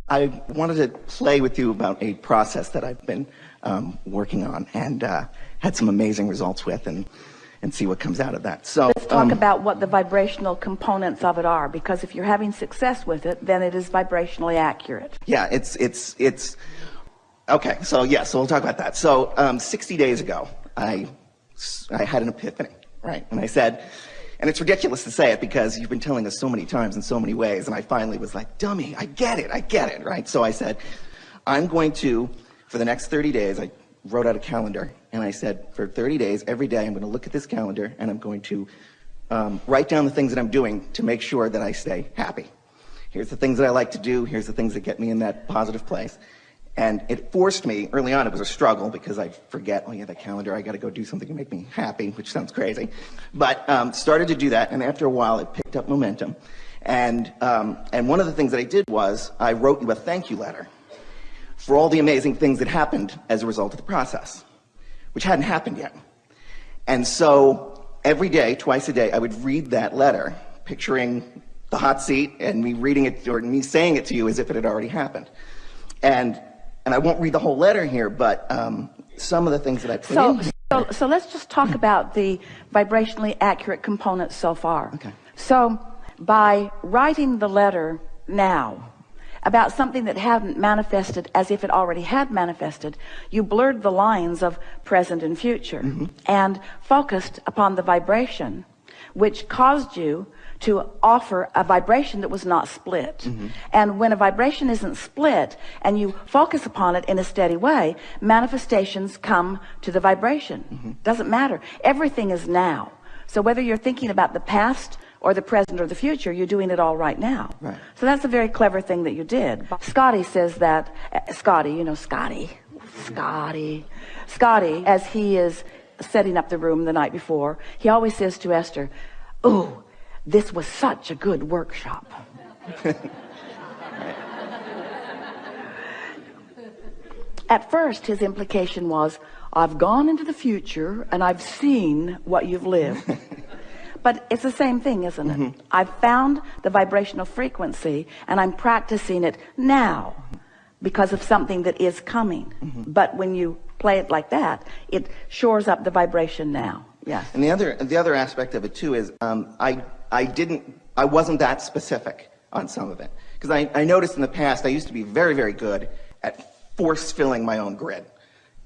I wanted to play with you about a process that I've been working on and had some amazing results with, and see what comes out of that. So let's talk about what the vibrational components of it are, because if you're having success with it, then it is vibrationally accurate. Yeah, it's okay. So we'll talk about that. So 60 days ago, I had an epiphany, right? And I said, and it's ridiculous to say it because you've been telling us so many times in so many ways, and I finally was like, dummy, I get it, right? So I said, I'm going to, for the next 30 days, I wrote out a calendar, and I said, for 30 days, every day, I'm going to look at this calendar, and I'm going to write down the things that I'm doing to make sure that I stay happy. Here's the things that I like to do. Here's the things that get me in that positive place. And it forced me, early on it was a struggle because I'd forget, oh yeah, that calendar, I got to go do something to make me happy, which sounds crazy. But started to do that, and after a while it picked up momentum. And one of the things that I did was I wrote you a thank you letter for all the amazing things that happened as a result of the process, which hadn't happened yet. And so every day, twice a day, I would read that letter, picturing the hot seat and me reading it, or me saying it to you as if it had already happened. And I won't read the whole letter here, but some of the things that I put in here. So let's just talk about the vibrationally accurate components so far. Okay. So by writing the letter now about something that hadn't manifested as if it already had manifested, you blurred the lines of present and future and focused upon the vibration, which caused you to offer a vibration that was not split. And when a vibration isn't split and you focus upon it in a steady way, manifestations come to the vibration. Doesn't matter. Everything is now. So whether you're thinking about the past or the present or the future, you're doing it all right now. Right. So that's a very clever thing that you did. Scotty says that, Scotty, you know, Scotty, as he is setting up the room the night before, he always says to Esther, "Ooh, this was such a good workshop." At first, his implication was, I've gone into the future and I've seen what you've lived. But it's the same thing, isn't it? I've found the vibrational frequency and I'm practicing it now because of something that is coming. But when you play it like that, it shores up the vibration now. Yes. And the other aspect of it too is I wasn't that specific on some of it, because I noticed in the past I used to be very, very good at force filling my own grid.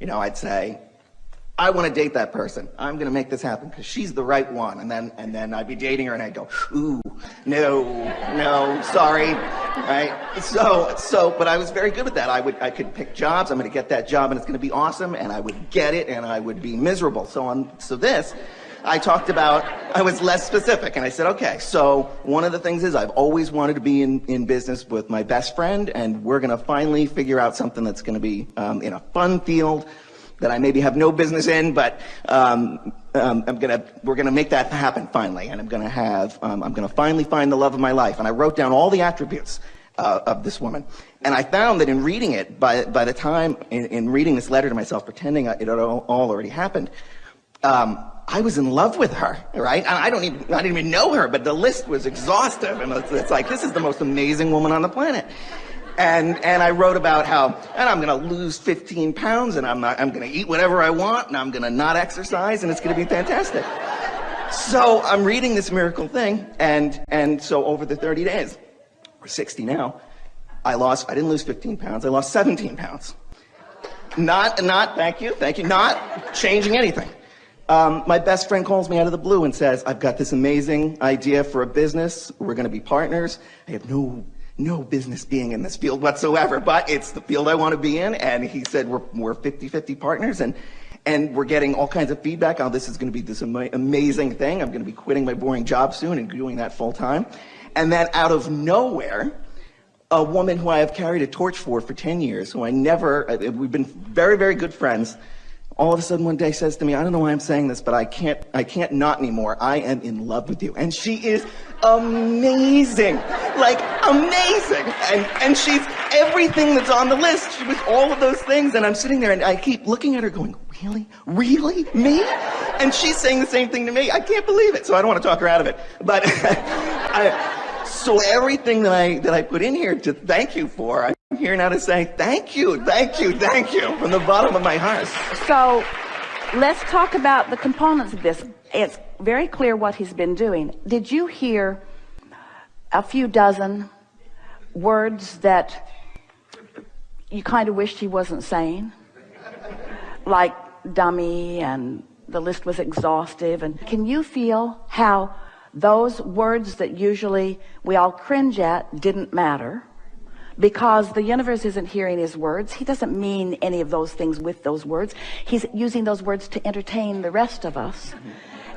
You know, I'd say, I want to date that person. I'm going to make this happen because she's the right one. And then I'd be dating her and I'd go, ooh, no, sorry. Right? So, but I was very good at that. I could pick jobs. I'm going to get that job and it's going to be awesome. And I would get it and I would be miserable. So this, I talked about, I was less specific, and I said, okay, so one of the things is I've always wanted to be in business with my best friend, and we're going to finally figure out something that's going to be in a fun field that I maybe have no business in, but we're gonna make that happen finally, and I'm gonna finally find the love of my life. And I wrote down all the attributes of this woman, and I found that in reading it, by the time in reading this letter to myself, pretending it had all already happened, I was in love with her, right? And I didn't even know her, but the list was exhaustive, and it's like, this is the most amazing woman on the planet. And I wrote about how, and I'm going to lose 15 pounds, and I'm going to eat whatever I want, and I'm going to not exercise, and it's going to be fantastic. So I'm reading this miracle thing, and so over the 30 days, or 60 now, I didn't lose 15 pounds, I lost 17 pounds. Not, thank you, not changing anything. My best friend calls me out of the blue and says, I've got this amazing idea for a business, we're going to be partners, I have no business being in this field whatsoever, but it's the field I want to be in. And he said, we're 50-50 partners, and we're getting all kinds of feedback. How this is going to be this amazing thing. I'm going to be quitting my boring job soon and doing that full time. And then out of nowhere, a woman who I have carried a torch for 10 years, who we've been very, very good friends, all of a sudden one day says to me, I don't know why I'm saying this, but I can't not anymore. I am in love with you. And she is amazing, like amazing. And she's everything that's on the list. She was all of those things. And I'm sitting there and I keep looking at her going, really? Me? And she's saying the same thing to me. I can't believe it. So I don't want to talk her out of it. But So everything that I put in here to thank you for, I'm here now to say thank you from the bottom of my heart. So let's talk about the components of this. It's very clear what he's been doing. Did you hear a few dozen words that you kind of wished he wasn't saying? Like dummy, and the list was exhaustive. And can you feel how those words that usually we all cringe at didn't matter? Because the universe isn't hearing his words. He doesn't mean any of those things with those words. He's using those words to entertain the rest of us.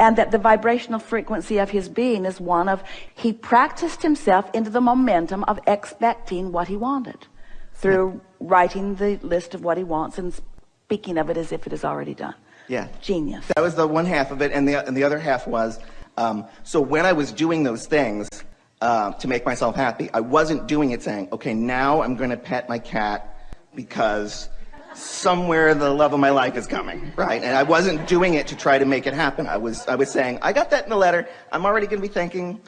And that the vibrational frequency of his being is one of, he practiced himself into the momentum of expecting what he wanted through writing the list of what he wants and speaking of it as if it is already done. Yeah. Genius. That was the one half of it, and the other half was, so when I was doing those things to make myself happy, I wasn't doing it saying, okay, now I'm going to pet my cat because somewhere the love of my life is coming, right? And I wasn't doing it to try to make it happen. I was saying, I got that in the letter. I'm already going to be thanking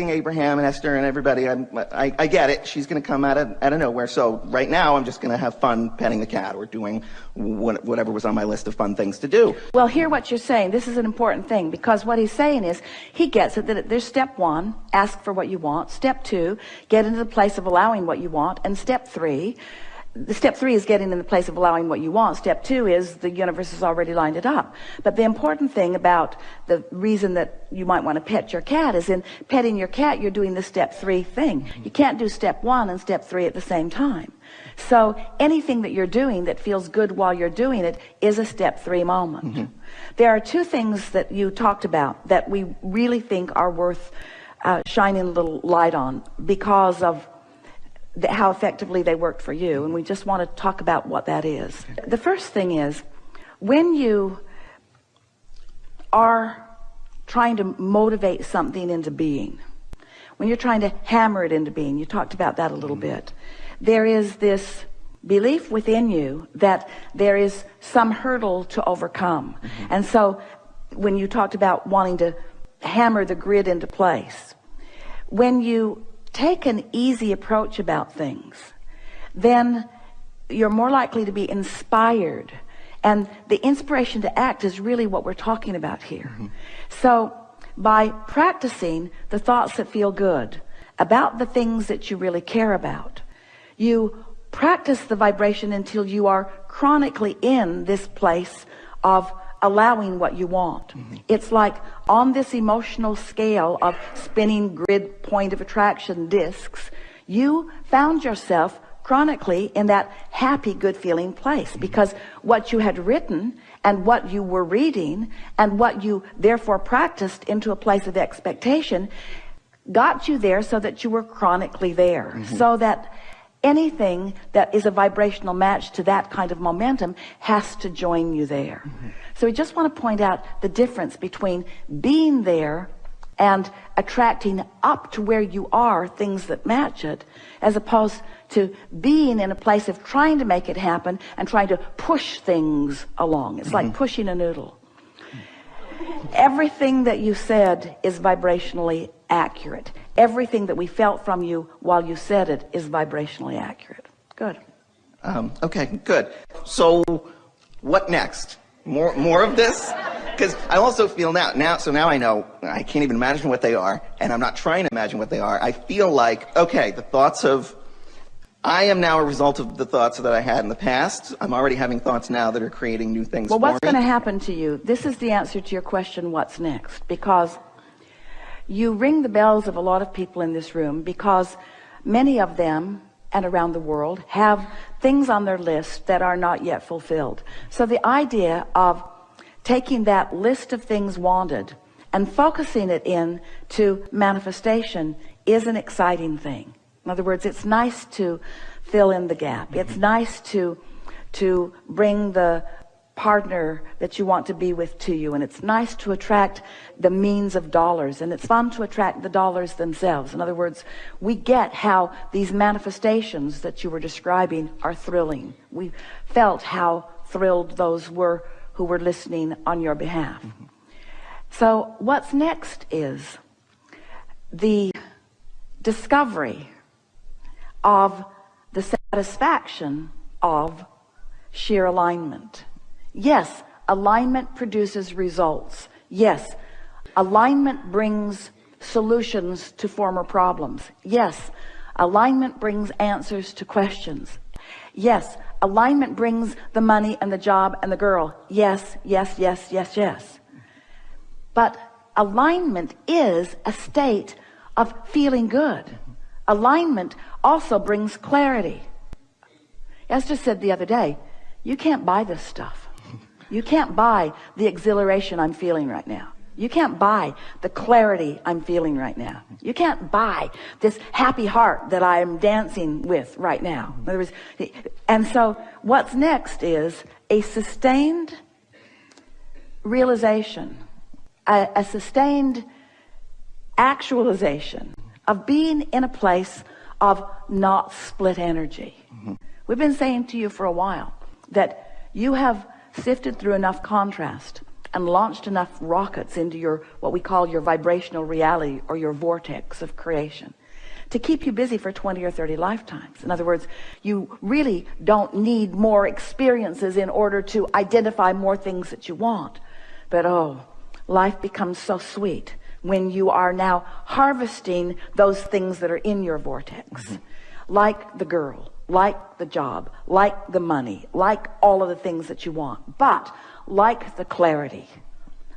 Abraham and Esther and everybody. I get it. She's going to come out of nowhere. So right now, I'm just going to have fun petting the cat or doing whatever was on my list of fun things to do. Well, hear what you're saying. This is an important thing, because what he's saying is he gets it that there's step 1, ask for what you want. Step 2, get into the place of allowing what you want. And step 3 is getting in the place of allowing what you want. Step 2 is the universe has already lined it up. But the important thing about the reason that you might want to pet your cat is in petting your cat, you're doing the step 3 thing. You can't do step 1 and step 3 at the same time. So anything that you're doing that feels good while you're doing it is a step 3 moment. Mm-hmm. There are 2 things that you talked about that we really think are worth shining a little light on because of how effectively they worked for you, and we just want to talk about what that is. The first thing is, when you are trying to motivate something into being, when you're trying to hammer it into being, you talked about that a little bit, there is this belief within you that there is some hurdle to overcome. And so when you talked about wanting to hammer the grid into place, when you take an easy approach about things, then you're more likely to be inspired. And the inspiration to act is really what we're talking about here. So by practicing the thoughts that feel good about the things that you really care about, you practice the vibration until you are chronically in this place of allowing what you want. It's like on this emotional scale of spinning grid point of attraction discs, you found yourself chronically in that happy, good feeling place, because what you had written and what you were reading and what you therefore practiced into a place of expectation got you there so that you were chronically there, so that anything that is a vibrational match to that kind of momentum has to join you there. So we just want to point out the difference between being there and attracting up to where you are things that match it, as opposed to being in a place of trying to make it happen and trying to push things along. It's like pushing a noodle. Everything that you said is vibrationally accurate. Everything that we felt from you while you said it is vibrationally accurate. Good. Okay, good. So what next? More of this? Because I also feel now I know I can't even imagine what they are, and I'm not trying to imagine what they are. I feel like, okay, the thoughts of, I am now a result of the thoughts that I had in the past. I'm already having thoughts now that are creating new things for me. Well, what's going to happen to you? This is the answer to your question, what's next? Because you ring the bells of a lot of people in this room, because many of them and around the world have things on their list that are not yet fulfilled. So the idea of taking that list of things wanted and focusing it in to manifestation is an exciting thing. In other words, it's nice to fill in the gap. It's nice to bring the partner that you want to be with to you, and it's nice to attract the means of dollars, and it's fun to attract the dollars themselves. In other words, we get how these manifestations that you were describing are thrilling. We felt how thrilled those were who were listening on your behalf. So what's next is the discovery of the satisfaction of sheer alignment. Yes, alignment produces results. Yes, alignment brings solutions to former problems. Yes, alignment brings answers to questions. Yes, alignment brings the money and the job and the girl. Yes, yes, yes, yes, yes. But alignment is a state of feeling good. Alignment also brings clarity. Esther said the other day, you can't buy this stuff. You can't buy the exhilaration I'm feeling right now. You can't buy the clarity I'm feeling right now. You can't buy this happy heart that I'm dancing with right now. In other words, and so what's next is a sustained realization, a sustained actualization of being in a place of not split energy. We've been saying to you for a while that you have sifted through enough contrast and launched enough rockets into your, what we call your vibrational reality, or your vortex of creation, to keep you busy for 20 or 30 lifetimes. In other words, you really don't need more experiences in order to identify more things that you want. But oh, life becomes so sweet when you are now harvesting those things that are in your vortex. Like the girl, like the job, like the money, like all of the things that you want, but like the clarity,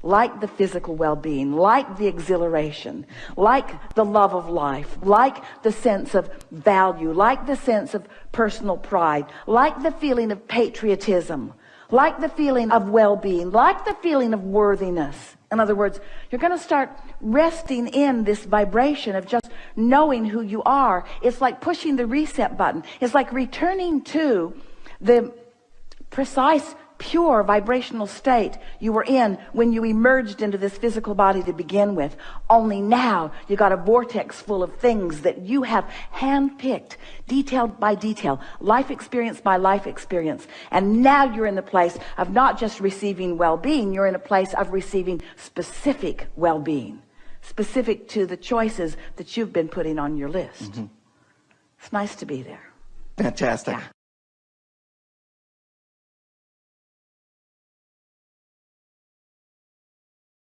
like the physical well-being, like the exhilaration, like the love of life, like the sense of value, like the sense of personal pride, like the feeling of patriotism, like the feeling of well-being, like the feeling of worthiness. In other words, you're going to start resting in this vibration of just knowing who you are. It's like pushing the reset button. It's like returning to the precise, pure vibrational state you were in when you emerged into this physical body to begin with. Only now you got a vortex full of things that you have handpicked, detail by detail, life experience by life experience. And now you're in the place of not just receiving well-being, you're in a place of receiving specific well-being, specific to the choices that you've been putting on your list. It's nice to be there. Fantastic. Yeah.